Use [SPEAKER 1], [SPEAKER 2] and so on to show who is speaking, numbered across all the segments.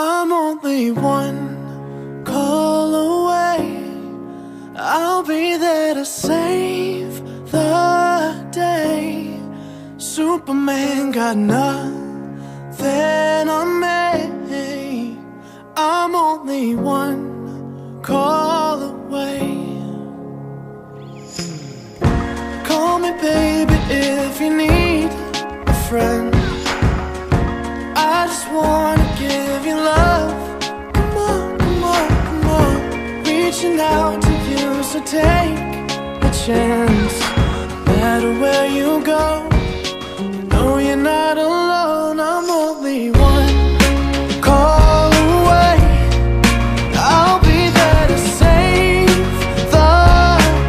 [SPEAKER 1] I'm only one call away. I'll be there to save the day. Superman got nothing on me. I'm only one call away. Call me baby if you need a friend. I just wanna give you love. Come on, come on, come on. Reaching out to you, so take a chance. No matter where you go, you know you're not alone. I'm only one call away. I'll be there to save the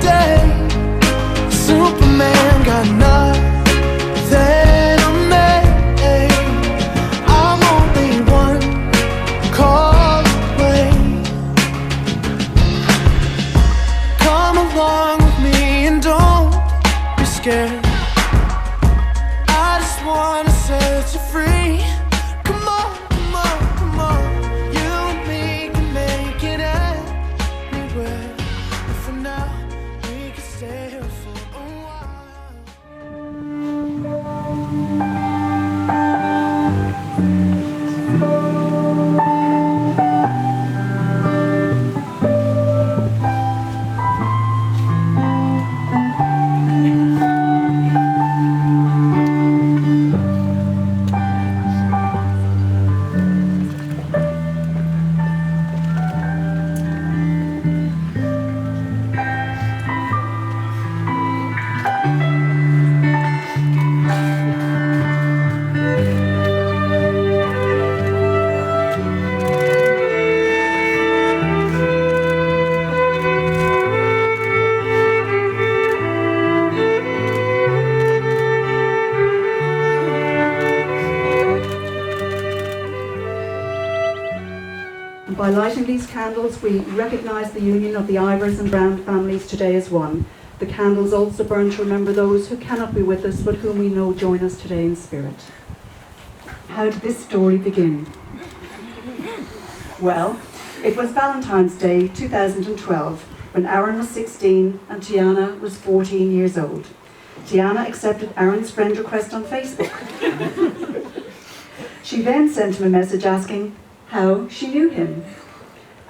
[SPEAKER 1] day. Superman got nothing on me. I'm only one call away. Come along with me and don't be scared. I just wanna set you free. Come on, come on, come on. You and me can make it anywhere. But for now, we can stay here for a while.
[SPEAKER 2] By lighting these candles, we recognise the union of the Ivers and Brand families today as one. The candles also burn to remember those who cannot be with us, but whom we know join us today in spirit. How did this story begin? Well, it was Valentine's Day 2012, when Aaron was 16 and Tiana was 14 years old. Tiana accepted Aaron's friend request on Facebook. She then sent him a message asking how she knew him.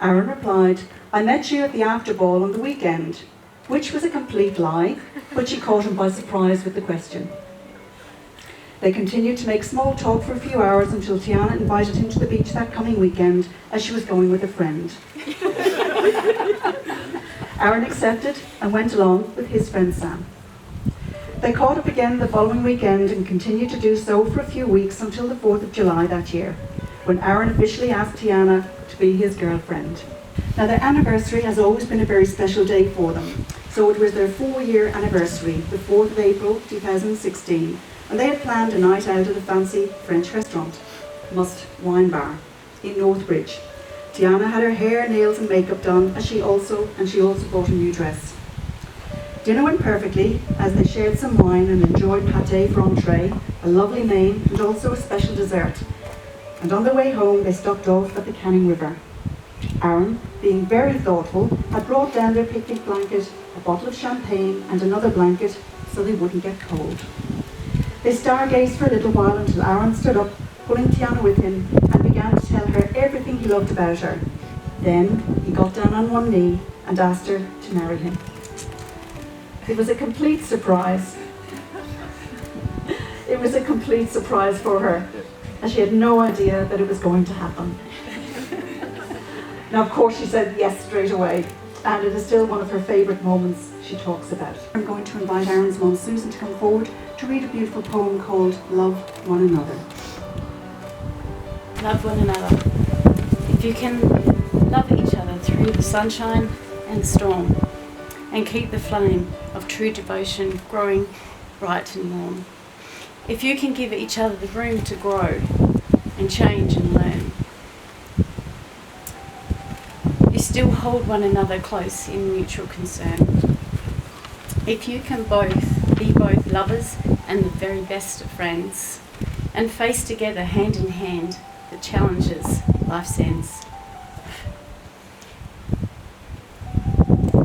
[SPEAKER 2] Aaron replied, "I met you at the after ball on the weekend," which was a complete lie, but she caught him by surprise with the question. They continued to make small talk for a few hours until Tiana invited him to the beach that coming weekend, as she was going with a friend. Aaron accepted and went along with his friend Sam. They caught up again the following weekend and continued to do so for a few weeks until the 4th of July that year, when Aaron officially asked Tiana to be his girlfriend. Now, their anniversary has always been a very special day for them. So it was their 4-year anniversary, the 4th of April 2016, and they had planned a night out at a fancy French restaurant, Must Wine Bar, in Northbridge. Tiana had her hair, nails and makeup done, and she also bought a new dress. Dinner went perfectly as they shared some wine and enjoyed pâté for entree, a lovely main and also a special dessert. And on their way home they stopped off at the Canning River. Aaron, being very thoughtful, had brought down their picnic blanket, a bottle of champagne and another blanket so they wouldn't get cold. They stargazed for a little while until Aaron stood up, pulling Tiana with him, and began to tell her everything he loved about her. Then he got down on one knee and asked her to marry him. It was a complete surprise. It was a complete surprise for her, as she had no idea that it was going to happen. Now, of course, she said yes straight away, and it is still one of her favourite moments she talks about. I'm going to invite Aaron's mum, Susan, to come forward to read a beautiful poem called Love One Another.
[SPEAKER 3] Love one another. If you can love each other through the sunshine and the storm, and keep the flame of true devotion growing bright and warm. If you can give each other the room to grow and change and learn, you still hold one another close in mutual concern. If you can be both lovers and the very best of friends, and face together hand in hand the challenges life sends.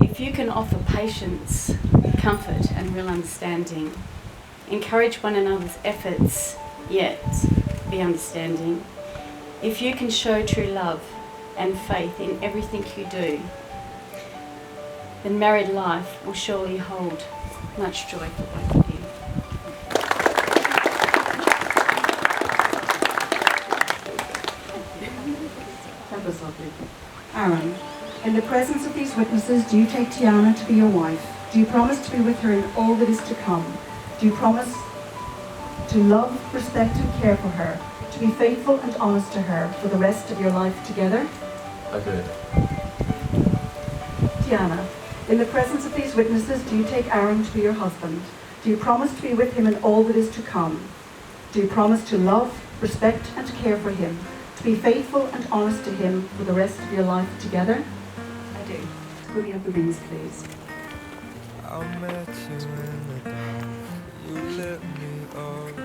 [SPEAKER 3] If you can offer patience, comfort and real understanding, encourage one another's efforts, yet be understanding. If you can show true love and faith in everything you do, then married life will surely hold much joy for both of you.
[SPEAKER 2] That was lovely. Aaron, in the presence of these witnesses, do you take Tiana to be your wife? Do you promise to be with her in all that is to come? Do you promise to love, respect and care for her, to be faithful and honest to her for the rest of your life together?
[SPEAKER 4] I do.
[SPEAKER 2] Tiana, in the presence of these witnesses, do you take Aaron to be your husband? Do you promise to be with him in all that is to come? Do you promise to love, respect and care for him, to be faithful and honest to him for the rest of your life together?
[SPEAKER 3] I do.
[SPEAKER 2] Could we have the rings, please?
[SPEAKER 1] I met you in the dark. You lit me up.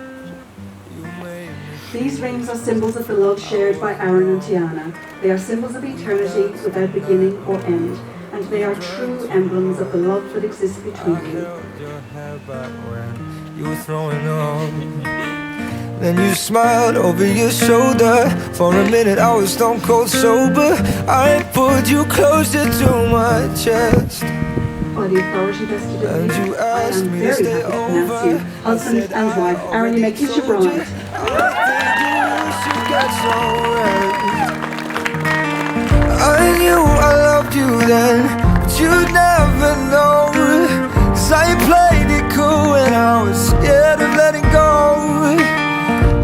[SPEAKER 1] You made me.
[SPEAKER 2] These rings are symbols of the love shared by Aaron and Tiana. They are symbols of eternity without beginning or end, and they are true emblems of the love that exists between
[SPEAKER 1] I
[SPEAKER 2] you.
[SPEAKER 1] held your hair back when you were throwing up. Then you smiled over your shoulder. For a minute I was stone cold sober. I pulled you closer to my chest.
[SPEAKER 2] By the authority vested in
[SPEAKER 1] And
[SPEAKER 2] me,
[SPEAKER 1] you
[SPEAKER 2] I
[SPEAKER 1] asked
[SPEAKER 2] am
[SPEAKER 1] me to
[SPEAKER 2] very
[SPEAKER 1] stay
[SPEAKER 2] happy to pronounce
[SPEAKER 1] over.
[SPEAKER 2] you
[SPEAKER 1] I
[SPEAKER 2] husband
[SPEAKER 1] said,
[SPEAKER 2] and wife.
[SPEAKER 1] I
[SPEAKER 2] Aaron, you may
[SPEAKER 1] already
[SPEAKER 2] kiss your
[SPEAKER 1] told you.
[SPEAKER 2] bride.
[SPEAKER 1] I think you should get some rest. I knew I loved you then, but you'd never know. 'Cause I played it cool when I was scared of letting go.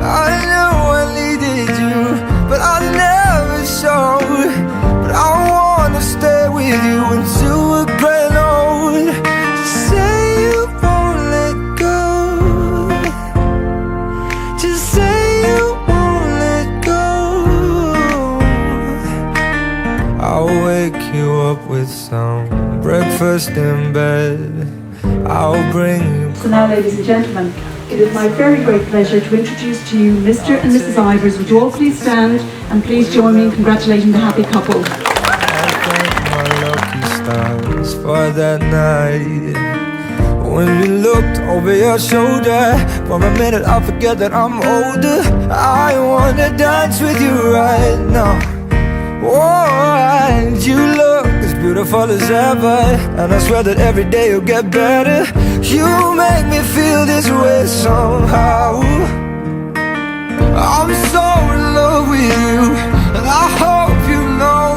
[SPEAKER 1] I knew I needed you, but I never showed. But I wanna stay with you until we're growing old. Just say you won't let go. Just say you won't let go. I'll wake you up with some breakfast in bed. I'll bring you.
[SPEAKER 2] So now, ladies and gentlemen, it is my very great pleasure to introduce to you Mr. and Mrs. Ivers. Would you all please stand and please join me in congratulating the happy couple.
[SPEAKER 1] I thank my lucky stars for that night. When you looked over your shoulder, for a minute I forget that I'm older. I wanna dance with you right now. Oh, and you look as beautiful as ever, and I swear that every day you'll get better. You make me feel this way somehow. I'm so in love with you, and I hope you know,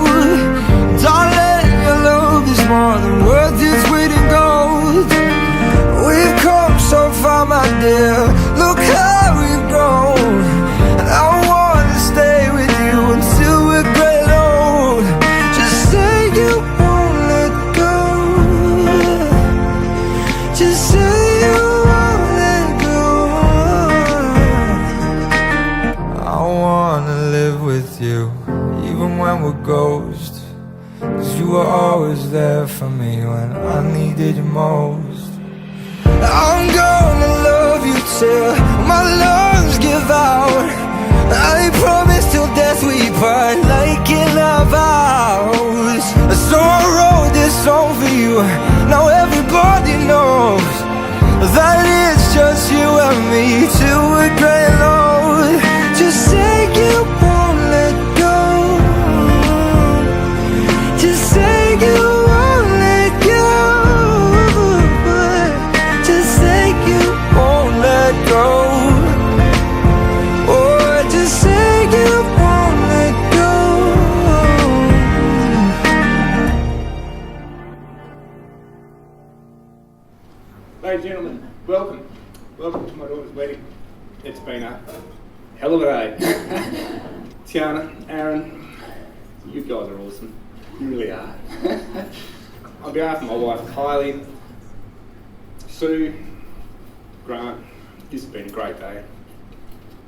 [SPEAKER 1] darling, your love is more than worth its weight in gold. We've come so far, my dear, look how we've grown. And I wanna stay with you until we're great old. Just say you won't let go. Just say you won't let go. I wanna live with you, even when we're ghosts. 'Cause you were always there for me when I needed you most. I'm gonna love you till my lungs give out. I promise till death we part, like in our vows. So I wrote this song for you. Now everybody knows that it's just you and me till we're grey old. Just say you won't let go. Just say you won't let go. Just say you won't let go. Oh, just say you won't let go.
[SPEAKER 5] Ladies and gentlemen, welcome. Welcome to my daughter's wedding. It's been a hell of a day. Tiana, Aaron, you guys are awesome. You really are. On behalf of my wife Kylie, Sue, Grant, this has been a great day.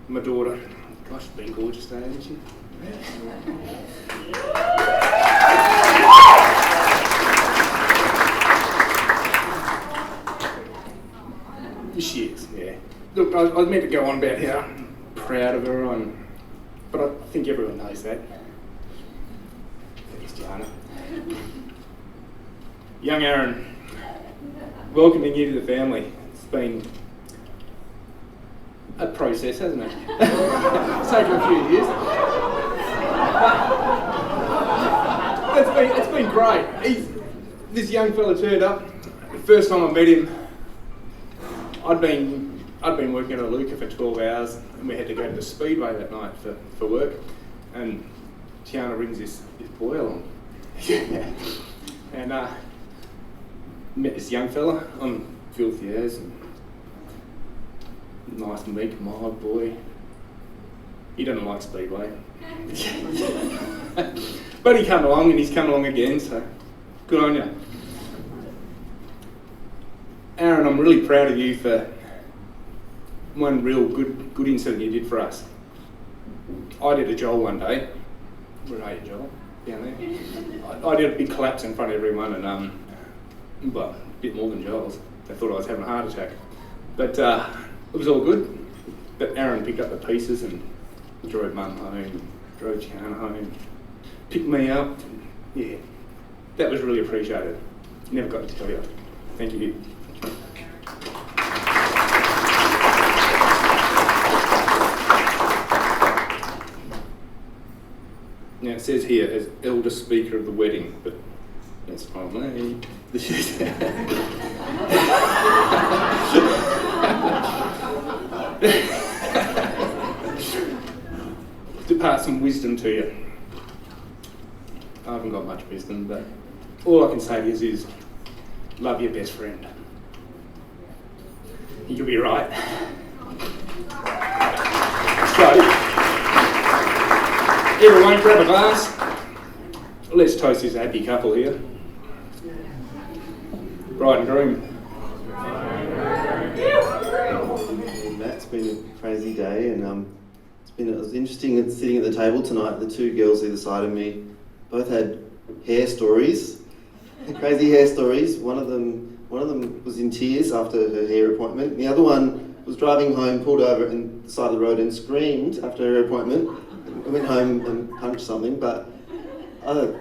[SPEAKER 5] My daughter, gosh, it's been gorgeous day, hasn't she? She is, yeah. Look, I was meant to go on about how proud of her, but I think everyone knows that. Thanks, Tiana. Young Aaron, welcoming you to the family. It's been a process, hasn't it? It's taken a few years. It's been great. This young fella turned up. The first time I met him, I'd been working at a Luca for 12 hours, and we had to go to the Speedway that night for work. And Tiana brings this boy along. And met this young fella on filthy as, and nice meek, mild boy. He doesn't like Speedway. But he came along, and he's come along again, so good on you. Aaron, I'm really proud of you for one real good incident you did for us. I did a Joel one day. Where are you, Joel? Down there. I did a big collapse in front of everyone, and well, a bit more than Joel's. They thought I was having a heart attack. But it was all good. But Aaron picked up the pieces and drove Mum home, drove Tiana home, picked me up. And yeah, that was really appreciated. Never got to tell you. Thank you. Now it says here as elder speaker of the wedding, but that's not me. Depart some wisdom to you. I haven't got much wisdom, but all I can say is love your best friend. You'll be right. So, everyone grab a glass. Let's toast this happy couple here. Bride and groom.
[SPEAKER 4] It's been a crazy day, and it was interesting sitting at the table tonight. The two girls either side of me both had hair stories, crazy hair stories. One of them was in tears after her hair appointment. The other one was driving home, pulled over on the side of the road and screamed after her appointment. I went home and punched something, but I don't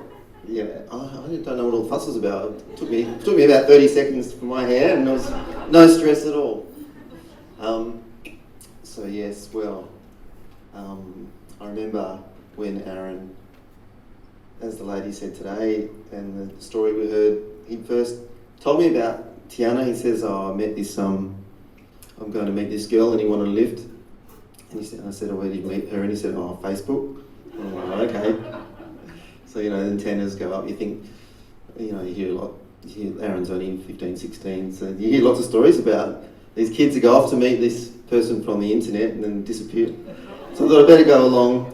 [SPEAKER 4] know what all the fuss was about. It took me about 30 seconds for my hair, and there was no stress at all. So yes, well, I remember when Aaron, as the lady said today, and the story we heard, he first told me about Tiana. He says, "Oh, I met this. I'm going to meet this girl, and he wanted a lift." And I said, "Oh, where did you meet her?" And he said, "Oh, Facebook." And I'm like, "Okay." So the antennas go up. You think, you hear a lot. Aaron's only 15, 16, so you hear lots of stories about these kids who go off to meet this person from the internet and then disappear. So I thought I'd better go along,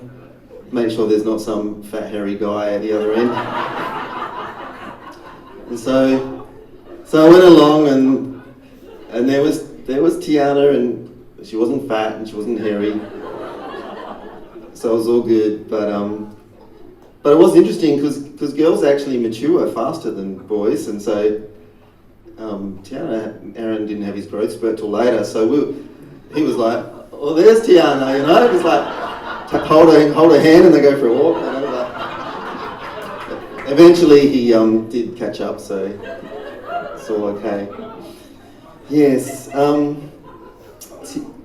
[SPEAKER 4] make sure there's not some fat hairy guy at the other end. And so I went along, and there was Tiana, and she wasn't fat and she wasn't hairy, so it was all good. But it was interesting because girls actually mature faster than boys, and so Aaron didn't have his growth spurt till later, so he was like, "Oh, there's Tiana," it was like hold her hand and they go for a walk. Eventually he did catch up, so it's all okay. Yes,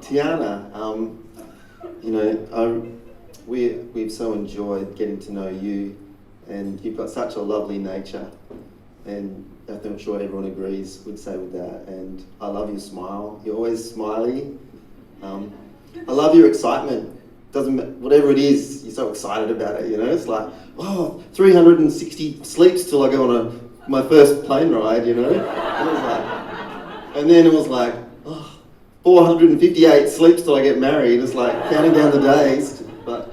[SPEAKER 4] Tiana, we've so enjoyed getting to know you, and you've got such a lovely nature, and I'm sure everyone agrees, would say with that. And I love your smile. You're always smiley. I love your excitement. Doesn't matter, whatever it is, you're so excited about it. It's like, 360 sleeps till I go on my first plane ride. And then it was like, 458 sleeps till I get married. It's like counting down the days. But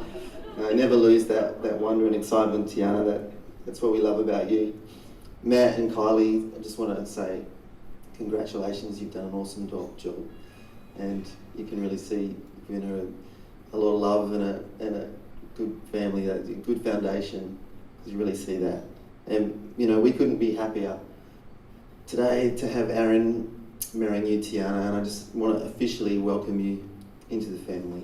[SPEAKER 4] I never lose that wonder and excitement, Tiana. That's what we love about you. Matt and Kylie, I just want to say congratulations. You've done an awesome job, and you can really see you've given her a lot of love and a good family, a good foundation. You really see that, and we couldn't be happier today to have Aaron marrying you, Tiana, and I just want to officially welcome you into the family.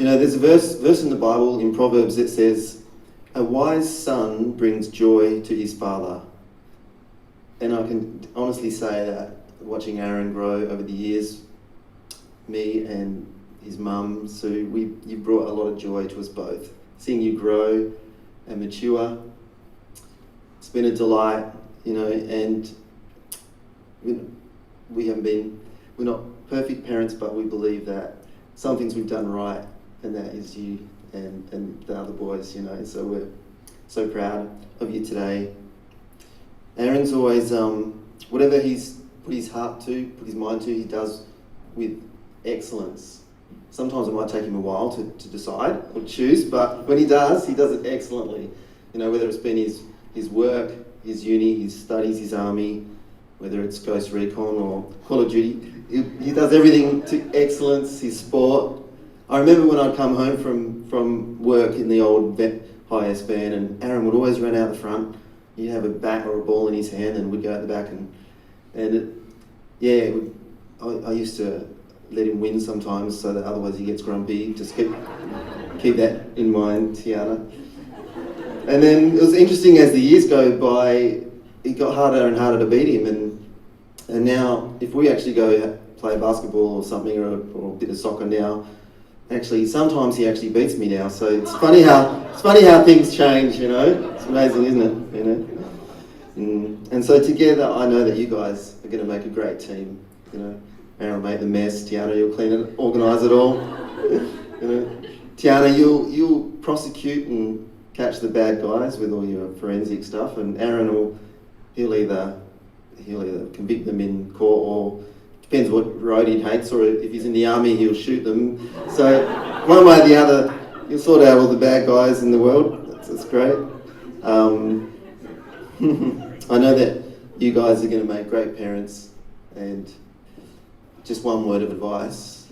[SPEAKER 4] You know, there's a verse in the Bible, in Proverbs, that says, "A wise son brings joy to his father." And I can honestly say that watching Aaron grow over the years, me and his mum, Sue, you've brought a lot of joy to us both. Seeing you grow and mature, it's been a delight, you know, and we're not perfect parents, but we believe that some things we've done right, and that is you and the other boys, you know, so we're so proud of you today. Aaron's always, whatever he's put his heart to, put his mind to, he does with excellence. Sometimes it might take him a while to decide or choose, but when he does it excellently. You know, whether it's been his work, his uni, his studies, his army, whether it's Ghost Recon or Call of Duty, he does everything to excellence, his sport. I remember when I'd come home from work in the old high S band, and Aaron would always run out the front. He'd have a bat or a ball in his hand, and we'd go at the back, I used to let him win sometimes, so that otherwise he gets grumpy. Just keep that in mind, Tiana. And then it was interesting, as the years go by, it got harder and harder to beat him, and now if we actually go play basketball or something, or a bit of soccer now, actually sometimes he actually beats me now. So it's funny how things change, you know. It's amazing, isn't it? You know. And so together, I know that you guys are going to make a great team. You know, Aaron will make the mess. Tiana, you'll clean it, organise it all. You know, Tiana, you'll prosecute and catch the bad guys with all your forensic stuff, and Aaron he'll either convict them in court, or depends what road he takes, or if he's in the army, he'll shoot them. So one way or the other, you'll sort out all the bad guys in the world. That's great. I know that you guys are going to make great parents, and just one word of advice,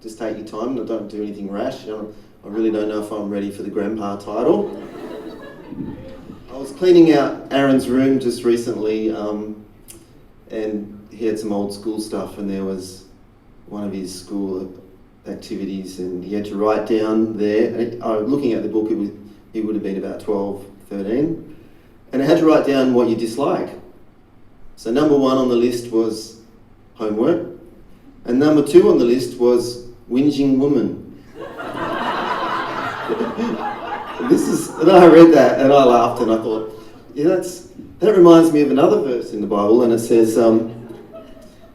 [SPEAKER 4] just take your time and don't do anything rash. I really don't know if I'm ready for the grandpa title. I was cleaning out Aaron's room just recently, and he had some old school stuff, and there was one of his school activities, and he had to write down there, looking at the book, he would have been about 12, 13, and I had to write down what you dislike. So number 1 on the list was homework, and number 2 on the list was whinging woman. And I read that and I laughed, and I thought, that reminds me of another verse in the Bible, and it says,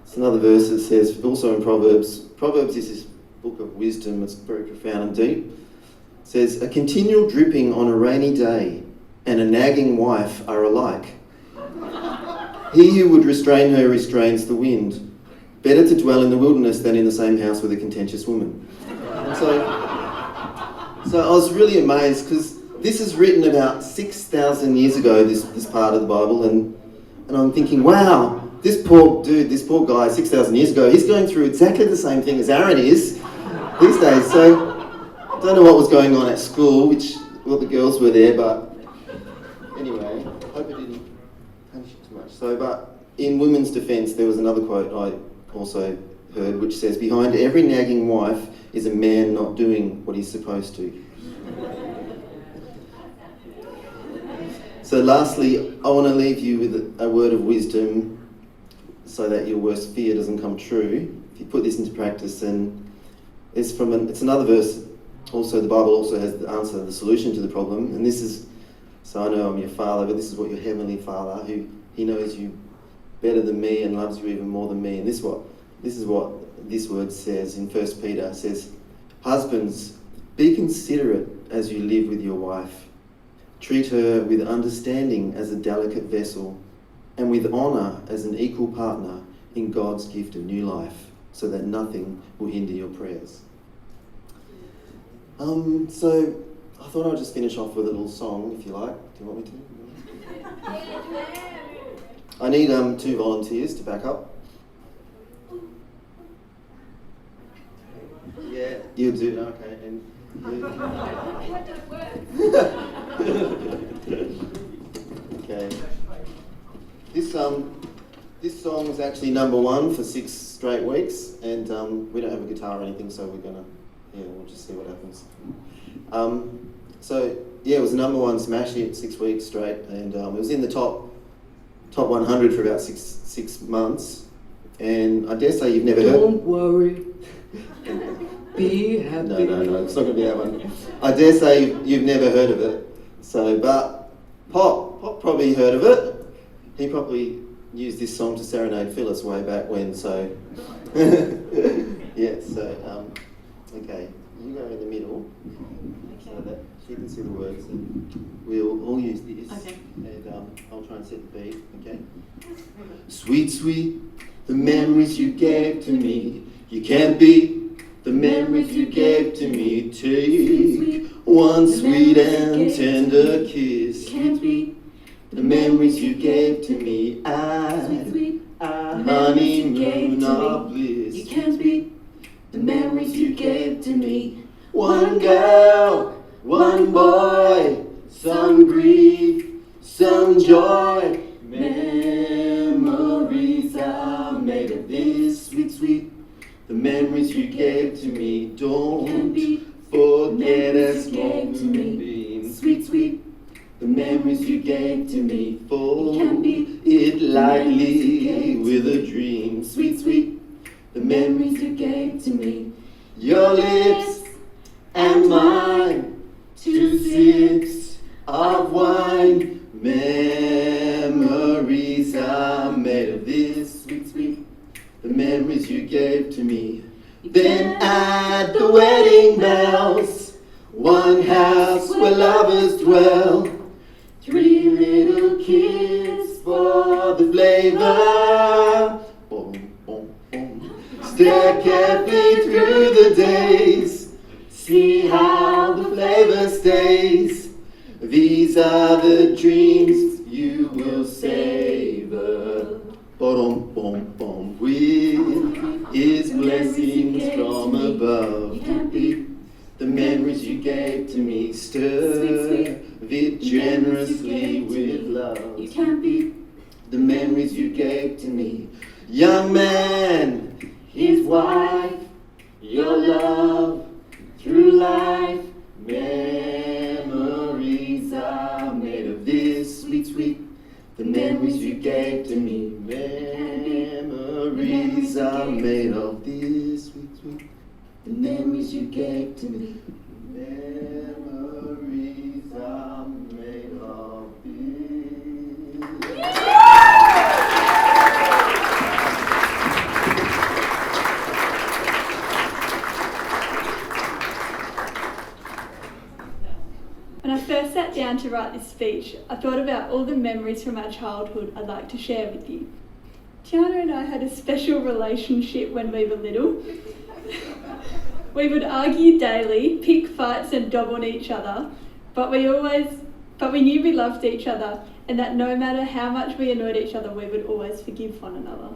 [SPEAKER 4] it's another verse that says, also in Proverbs. Proverbs is this book of wisdom. It's very profound and deep. It says, "A continual dripping on a rainy day and a nagging wife are alike. He who would restrain her restrains the wind. Better to dwell in the wilderness than in the same house with a contentious woman." So I was really amazed, because this is written about 6,000 years ago, this part of the Bible, and I'm thinking, wow, this poor guy 6,000 years ago, he's going through exactly the same thing as Aaron is these days. So I don't know what was going on at school, what the girls were there, but anyway, I hope it didn't punish you too much. So, but in women's defence, there was another quote I also heard, which says, "Behind every nagging wife is a man not doing what he's supposed to." So lastly, I want to leave you with a word of wisdom, so that your worst fear doesn't come true. If you put this into practice, and it's another verse. Also, the Bible also has the answer, the solution to the problem. And this is, so I know I'm your father, but this is what your heavenly Father, he knows you better than me and loves you even more than me. And this is what this word says in 1 Peter. It says, "Husbands, be considerate as you live with your wife. Treat her with understanding as a delicate vessel, and with honour as an equal partner in God's gift of new life, so that nothing will hinder your prayers." So I thought I'd just finish off with a little song, if you like. Do you want me to? I need 2 volunteers to back up. Yeah, you do. Okay, and you. Okay. This This song was actually #1 for 6 straight weeks, and we don't have a guitar or anything, so we'll just see what happens. It was a #1 smash hit 6 weeks straight, and it was in the top 100 for about six months. And I dare say you've never heard.
[SPEAKER 6] Don't worry. Be happy.
[SPEAKER 4] No, it's not going to be that one. I dare say you've never heard of it. So, but Pop probably heard of it. He probably used this song to serenade Phyllis way back when. So, yeah. So, okay, you go in the middle so that she can see the words. And we'll all use this.
[SPEAKER 3] Okay.
[SPEAKER 4] And I'll try and set the beat. Okay. Sweet, sweet, the memories you gave to me. You can't beat the memories you gave to me. Take one sweet and tender kiss.
[SPEAKER 3] Can't be
[SPEAKER 4] The memories you gave to me. A honeymoon of bliss.
[SPEAKER 3] You can't be
[SPEAKER 4] The memories you gave to me. One girl, one boy, some grief, some joy. Memories are made of this, sweet, sweet. The memories you gave to me. Don't forget us moonbeams.
[SPEAKER 3] Sweet, sweet.
[SPEAKER 4] The memories you gave to me. Fold
[SPEAKER 3] Can be
[SPEAKER 4] it lightly
[SPEAKER 3] gave to
[SPEAKER 4] with a
[SPEAKER 3] me.
[SPEAKER 4] dream.
[SPEAKER 3] Sweet, sweet.
[SPEAKER 4] The memories
[SPEAKER 3] Memories you gave to me.
[SPEAKER 4] your lips and mine. 2 sips of wine. Memories are made of this, sweet, sweet. The memories you gave to me. Then at the wedding bells, one house where lovers dwell. 3 little kids for the flavor. Boom, boom, boom. Stare carefully through the days. See how the flavor stays. These are the dreams you will savor. Boom, boom, boom. With His blessings from above.
[SPEAKER 3] You can't beat
[SPEAKER 4] The memories you gave to me. Stir it generously with love.
[SPEAKER 3] You can't beat
[SPEAKER 4] The memories you gave to me. Young man, his wife, your love through life. Memories are made of this, sweet, sweet. The memories you gave to me. Memories are made of this, sweet, sweet. The memories you gave to me. Memories are made of this.
[SPEAKER 7] When I first sat down to write this speech, I thought about all the memories from our childhood I'd like to share with you. Tiana and I had a special relationship when we were little. We would argue daily, pick fights and dob on each other, but we knew we loved each other and that no matter how much we annoyed each other, we would always forgive one another.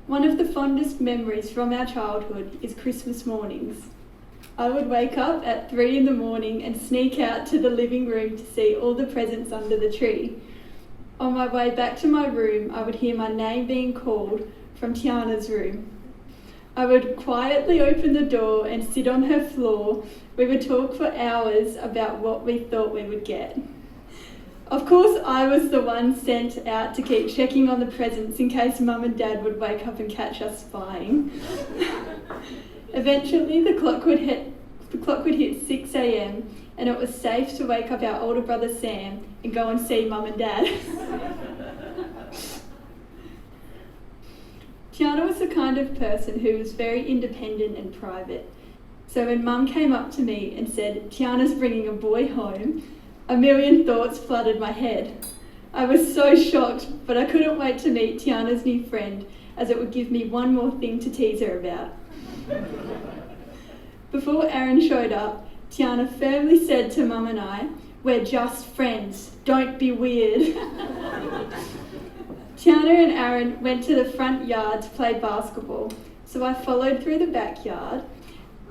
[SPEAKER 7] One of the fondest memories from our childhood is Christmas mornings. I would wake up at 3 in the morning and sneak out to the living room to see all the presents under the tree. On my way back to my room, I would hear my name being called from Tiana's room. I would quietly open the door and sit on her floor. We would talk for hours about what we thought we would get. Of course, I was the one sent out to keep checking on the presents in case Mum and Dad would wake up and catch us spying. Eventually, the clock would hit 6 a.m. and it was safe to wake up our older brother Sam and go and see Mum and Dad. Tiana was the kind of person who was very independent and private. So when Mum came up to me and said, "Tiana's bringing a boy home," a million thoughts flooded my head. I was so shocked, but I couldn't wait to meet Tiana's new friend, as it would give me one more thing to tease her about. Before Aaron showed up, Tiana firmly said to Mum and I, "We're just friends, don't be weird." Tiana and Aaron went to the front yard to play basketball, so I followed through the backyard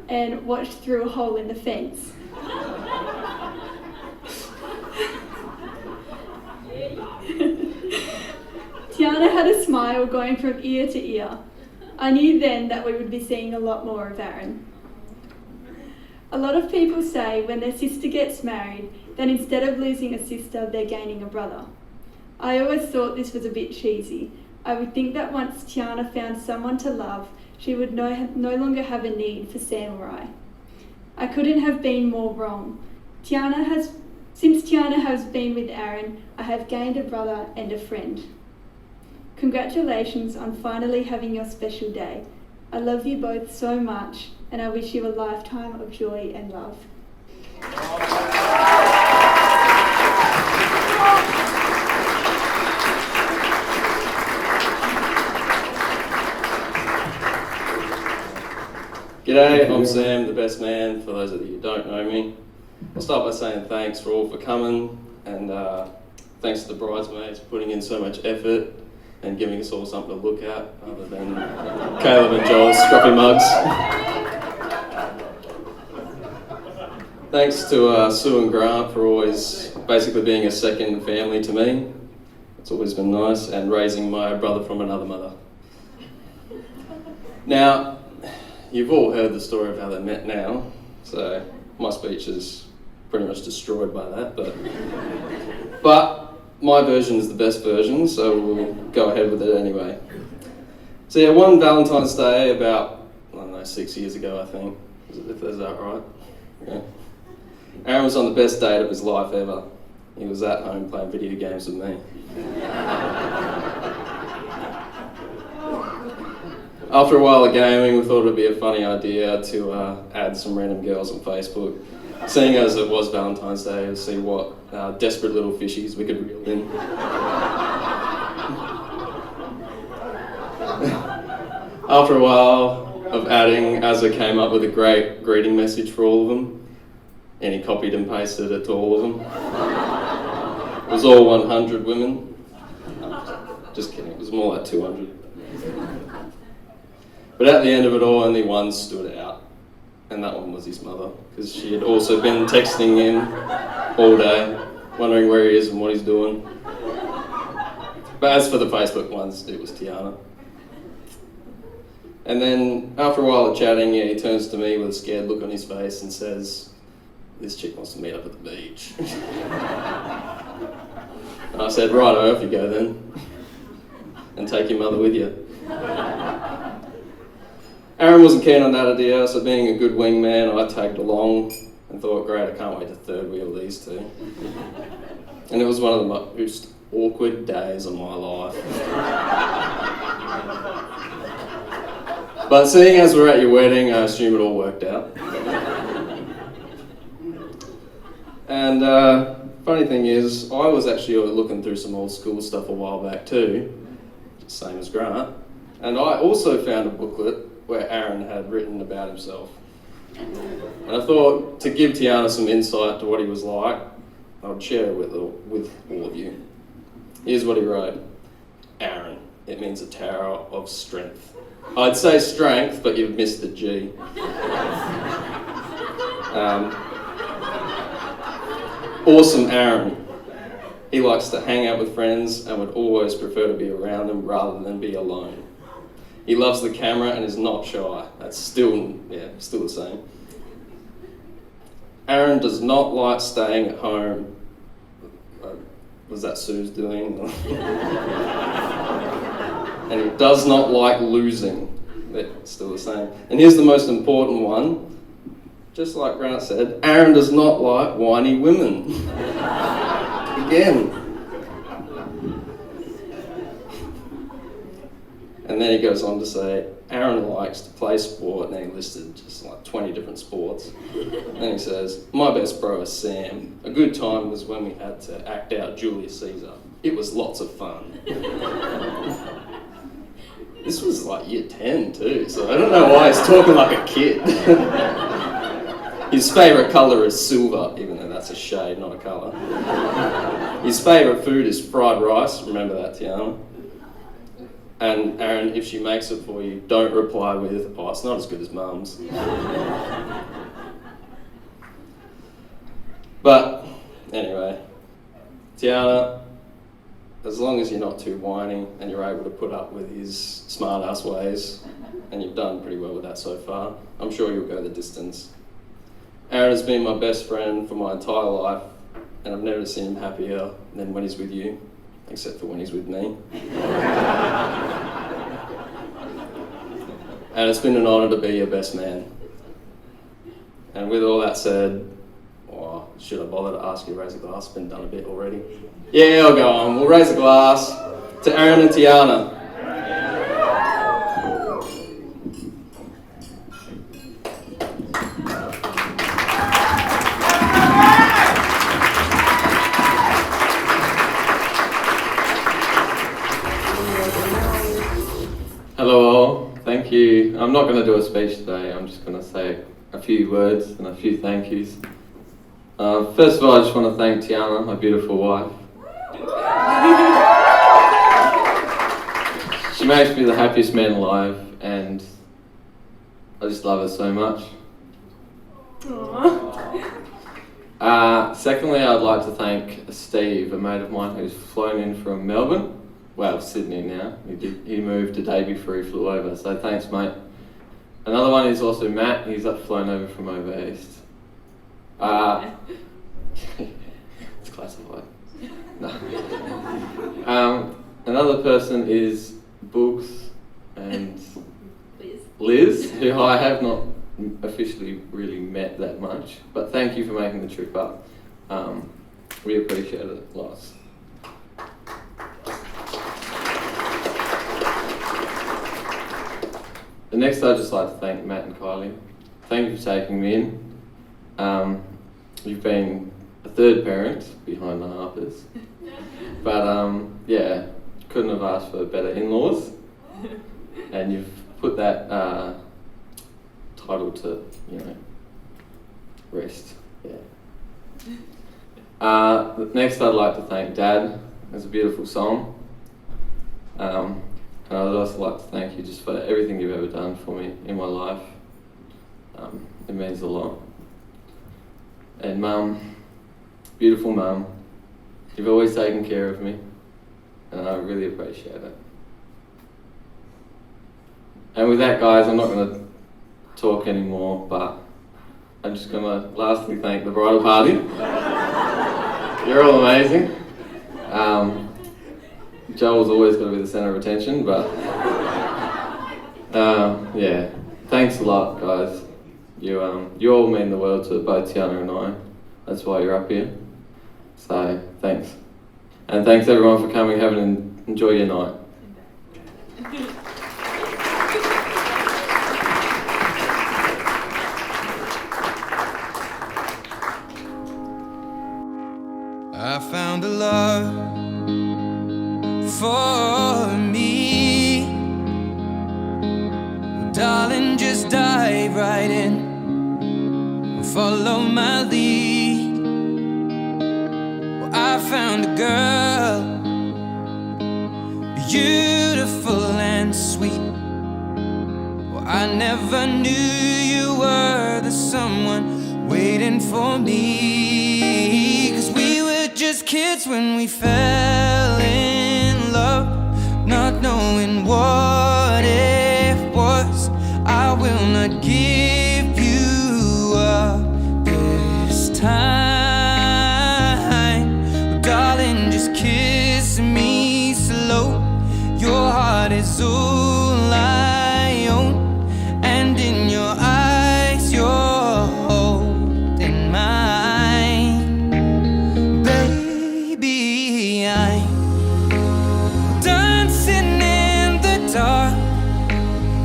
[SPEAKER 7] and watched through a hole in the fence. Tiana had a smile going from ear to ear. I knew then that we would be seeing a lot more of Aaron. A lot of people say when their sister gets married, that instead of losing a sister, they're gaining a brother. I always thought this was a bit cheesy. I would think that once Tiana found someone to love, she would no longer have a need for Sam or I. I couldn't have been more wrong. Since Tiana has been with Aaron, I have gained a brother and a friend. Congratulations on finally having your special day. I love you both so much, and I wish you a lifetime of joy and love.
[SPEAKER 8] G'day, I'm Sam, the best man, for those of you who don't know me. I'll start by saying thanks for all for coming, and thanks to the bridesmaids for putting in so much effort and giving us all something to look at, other than Caleb and Joel's scruffy mugs. Thanks to Sue and Grant for always basically being a second family to me. It's always been nice, and raising my brother from another mother. Now, you've all heard the story of how they met now, so my speech is pretty much destroyed by that, but my version is the best version, so we'll go ahead with it anyway. So yeah, one Valentine's Day about, 6 years ago, I think, if that's that right. Yeah. Aaron was on the best date of his life ever. He was at home playing video games with me. After a while of gaming, we thought it would be a funny idea to add some random girls on Facebook, seeing as it was Valentine's Day, to see what desperate little fishies we could reel in. After a while of adding, Azza came up with a great greeting message for all of them, and he copied and pasted it to all of them. It was all 100 women. Just kidding, it was more like 200. But at the end of it all, only one stood out, and that one was his mother, because she had also been texting him all day, wondering where he is and what he's doing. But as for the Facebook ones, it was Tiana. And then, after a while of chatting, he turns to me with a scared look on his face and says, "This chick wants to meet up at the beach." And I said, "Righto, off you go then, and take your mother with you." Aaron wasn't keen on that idea, so being a good wingman, I tagged along and thought, great, I can't wait to third wheel these two. And it was one of the most awkward days of my life. But seeing as we're at your wedding, I assume it all worked out. And funny thing is, I was actually looking through some old school stuff a while back too, same as Grant, and I also found a booklet where Aaron had written about himself. And I thought, to give Tiana some insight to what he was like, I would share it with all of you. Here's what he wrote. Aaron, it means a tower of strength. I'd say strength, but you've missed the G. Awesome Aaron. He likes to hang out with friends and would always prefer to be around them rather than be alone. He loves the camera and is not shy. That's still the same. Aaron does not like staying at home. Was that Sue's doing? And he does not like losing. That's still the same. And here's the most important one. Just like Grant said, Aaron does not like whiny women. Again. And then he goes on to say, Aaron likes to play sport, and he listed just like 20 different sports. Then he says, my best bro is Sam. A good time was when we had to act out Julius Caesar. It was lots of fun. This was like year 10 too, so I don't know why he's talking like a kid. His favourite colour is silver, even though that's a shade, not a colour. His favourite food is fried rice, remember that, Tiana? And Aaron, if she makes it for you, don't reply with, oh, it's not as good as Mum's. But, anyway, Tiana, as long as you're not too whiny and you're able to put up with his smart-ass ways, and you've done pretty well with that so far, I'm sure you'll go the distance. Aaron has been my best friend for my entire life, and I've never seen him happier than when he's with you, except for when he's with me. And it's been an honour to be your best man. And with all that said, should I bother to ask you to raise a glass? It's been done a bit already. Yeah, I'll go on. We'll raise a glass to Aaron and Tiana. Hello all, thank you. I'm not going to do a speech today, I'm just going to say a few words and a few thank yous. First of all, I just want to thank Tiana, my beautiful wife. She makes me the happiest man alive, and I just love her so much. Secondly, I'd like to thank Steve, a mate of mine who's flown in from Melbourne. Well, Sydney now. He moved a day before he flew over, so thanks, mate. Another one is also Matt. He's flown over from over east. It's classified. No. Another person is Boogs and Liz, who I have not officially really met that much, but thank you for making the trip up. We appreciate it lots. The next, I'd just like to thank Matt and Kylie. Thank you for taking me in. You've been a third parent behind the Harpers, but yeah, couldn't have asked for better in-laws, and you've put that title to, rest. Yeah. Next, I'd like to thank Dad. It's a beautiful song. And I'd also like to thank you just for everything you've ever done for me in my life. It means a lot. And Mum, beautiful Mum, you've always taken care of me, and I really appreciate it. And with that, guys, I'm not going to talk anymore, but I'm just going to lastly thank the bridal party. You're all amazing. Joel's always got to be the centre of attention, but yeah, thanks a lot, guys. You all mean the world to both Tiana and I. That's why you're up here. So thanks, and thanks everyone for coming. Enjoy your night.
[SPEAKER 1] I found a love for me. Well, darling, just dive right in and follow my lead. Well, I found a girl, beautiful and sweet. Well, I never knew you were the someone waiting for me. 'Cause we were just kids when we fell in love, not knowing what it was. I will not give you up this time. Well, darling, just kiss me slow. Your heart is all I own, and in your eyes you're holding mine. Baby, I'm dancing in the dark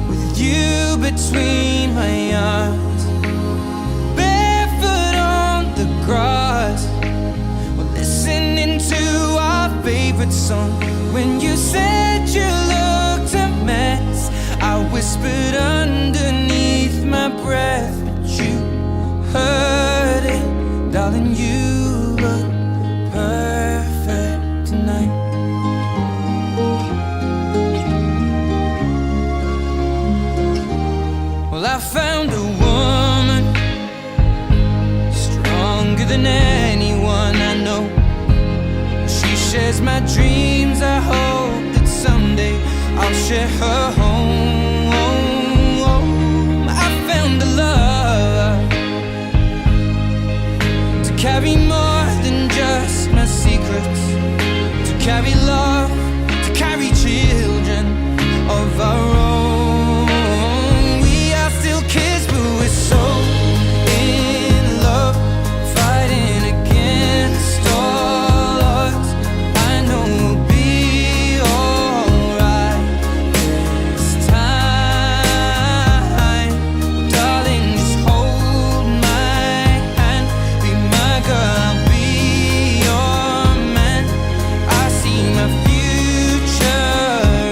[SPEAKER 1] with you between my arms, barefoot on the grass, we're listening to our favorite song. When you said you looked a mess, I whispered underneath my breath, but you heard it. Darling, you look perfect tonight. Well, I found a woman stronger than anyone I know. She shares shares my dreams. I hope that someday I'll share her home. I found a love to carry more than just my secrets, to carry love, to carry children of our own. We are still kids, but we're so in love, fighting against all odds. I know we'll be alright this time. Darling, just hold my hand, be my girl, I'll be your man. I see my future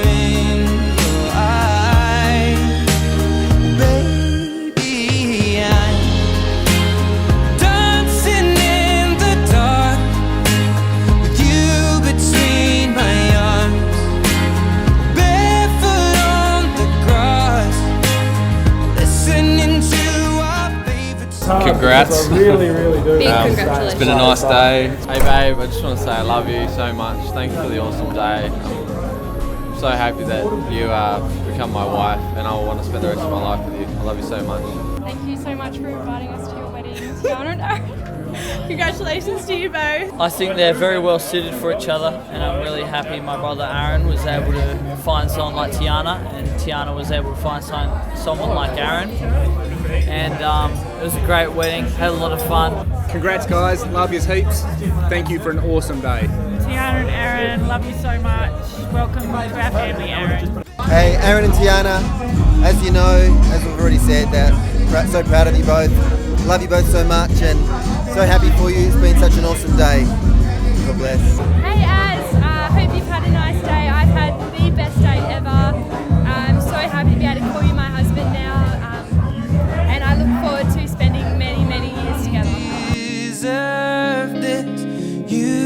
[SPEAKER 1] in your eyes. Baby, I'm dancing in the dark with you between my arms, barefoot on the grass, listening to our favorite song.
[SPEAKER 9] Congrats.
[SPEAKER 5] I really, really do.
[SPEAKER 10] Big congratulations.
[SPEAKER 9] It's been a nice day. Hey babe, I just want to say I love you so much. Thank you for the awesome day. I'm so happy that you become my wife, and I want to spend the rest of my life with you. I love you so much.
[SPEAKER 10] Thank you so much for inviting us to your wedding, Tiana and Aaron. Congratulations to you both.
[SPEAKER 11] I think they're very well suited for each other, and I'm really happy my brother Aaron was able to find someone like Tiana, and Tiana was able to find someone like Aaron. And it was a great wedding, had a lot of fun.
[SPEAKER 5] Congrats, guys. Love yous heaps. Thank you for an awesome day.
[SPEAKER 10] Tiana and Aaron, love you so much. Welcome to our family, Aaron.
[SPEAKER 4] Hey, Aaron and Tiana, as you know, as we've already said, that so proud of you both. Love you both so much and so happy for you. It's been such an awesome day. God bless.
[SPEAKER 10] Hey Az, hope you've had a nice day. I've had the best day ever. I'm so happy to be able to call you my husband now. And I look forward to spending many, many years together.
[SPEAKER 1] Deserve this. You